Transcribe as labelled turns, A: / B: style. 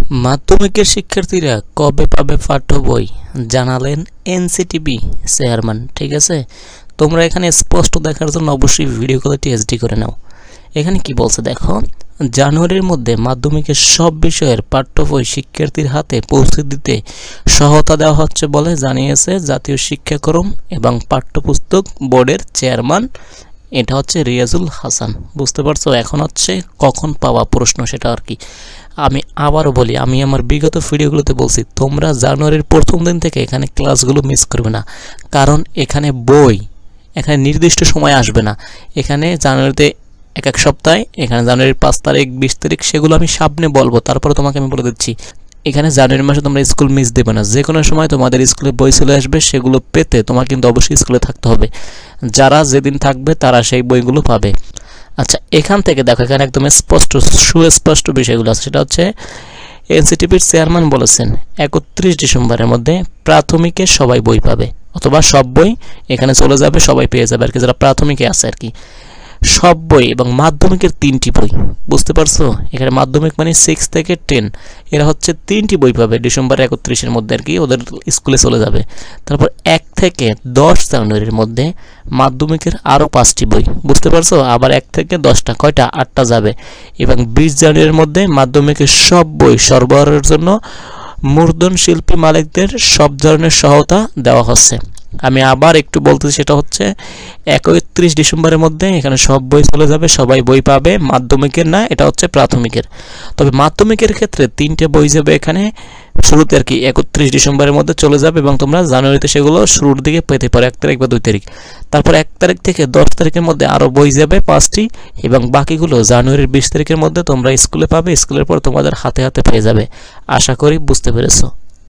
A: মাধ্যমিকের শিক্ষার্থীরা কবে পাবে পাঠ্য বই জানালেন এনসিটিবি চেয়ারম্যান। ঠিক আছে, তোমরা এখানে স্পষ্ট দেখার জন্য অবশ্যই ভিডিও কোয়ালিটি এইচডি করে নাও। এখানে কি বলছে দেখো, জানুয়ারির মধ্যে মাধ্যমিকের সব বিষয়ের পাঠ্য বই শিক্ষার্থীর হাতে পৌঁছে দিতে সহায়তা দেওয়া হচ্ছে বলে জানিয়েছে জাতীয় শিক্ষাক্রম এবং পাঠ্যপুস্তক বোর্ডের চেয়ারম্যান। এটা হচ্ছে রিয়াজুল হাসান। বুঝতে পারছো? এখন হচ্ছে কখন পাওয়া প্রশ্ন, সেটা আর কি। আমি আবারও বলি, আমি আমার বিগত ভিডিওগুলোতে বলছি তোমরা জানুয়ারির প্রথম দিন থেকে এখানে ক্লাসগুলো মিস করবে না, কারণ এখানে বই এখানে নির্দিষ্ট সময় আসবে না। এখানে জানুয়ারিতে এক এক সপ্তাহে, এখানে জানুয়ারির 5 তারিখ 20 তারিখ সেগুলো আমি সামনে বলবো, তারপরে তোমাকে আমি বলে দিচ্ছি। এখানে জানুয়ারি মাসে তোমরা স্কুল মিস দেবে না, যে কোনো সময় তোমাদের স্কুলে বই চলে আসবে, সেগুলো পেতে তোমার কিন্তু অবশ্যই স্কুলে থাকতে হবে। যারা যেদিন থাকবে তারা সেই বইগুলো পাবে। আচ্ছা, এখান থেকে দেখো, এখানে একদম স্পষ্ট সুস্পষ্ট বিষয়গুলো আছে। সেটা হচ্ছে এনসিটিভির চেয়ারম্যান বলেছেন 31 ডিসেম্বরের মধ্যে প্রাথমিকে সবাই বই পাবে, অথবা সব বই এখানে চলে যাবে, সবাই পেয়ে যাবে আর কি, যারা প্রাথমিকে আছে আর কি। সব বই এবং মাধ্যমিকের 3টি বই। বুঝতে পারছো? এখানে মাধ্যমিক মানে 6 থেকে 10, এরা হচ্ছে 3টি বই পাবে ডিসেম্বর 31-এর মধ্যে আর কি, ওদের স্কুলে চলে যাবে। তারপর 1 থেকে 10 জানুয়ারির মধ্যে মাধ্যমিকের আরও 5টি বই। বুঝতে পারছো? আবার 1 থেকে 10টা, কয়টা? 8টা যাবে। এবং 20 জানুয়ারির মধ্যে মাধ্যমিকের সব বই সরবরাহের জন্য মূর্ধন্য শিল্পী মালিকদের সব ধরনের সহায়তা দেওয়া হচ্ছে। আমি আবার একটু বলতেছি, সেটা হচ্ছে 31 ডিসেম্বরের মধ্যে এখানে সব বই চলে যাবে, সবাই বই পাবে, মাধ্যমিকের না, এটা হচ্ছে প্রাথমিকের। তবে মাধ্যমিকের ক্ষেত্রে 3টে বই যাবে এখানে শুরুতে আর কি, 31 ডিসেম্বরের মধ্যে চলে যাবে এবং তোমরা জানুয়ারিতে সেগুলো শুরুর দিকে পেতে পারো, 1 তারিখ বা 2 তারিখ। তারপর 1 তারিখ থেকে 10 তারিখের মধ্যে আরও বই যাবে 5টি, এবং বাকিগুলো জানুয়ারির 20 তারিখের মধ্যে তোমরা স্কুলে পাবে। স্কুলের পর তোমাদের হাতে হাতে পেয়ে যাবে। আশা করি বুঝতে পেরেছো।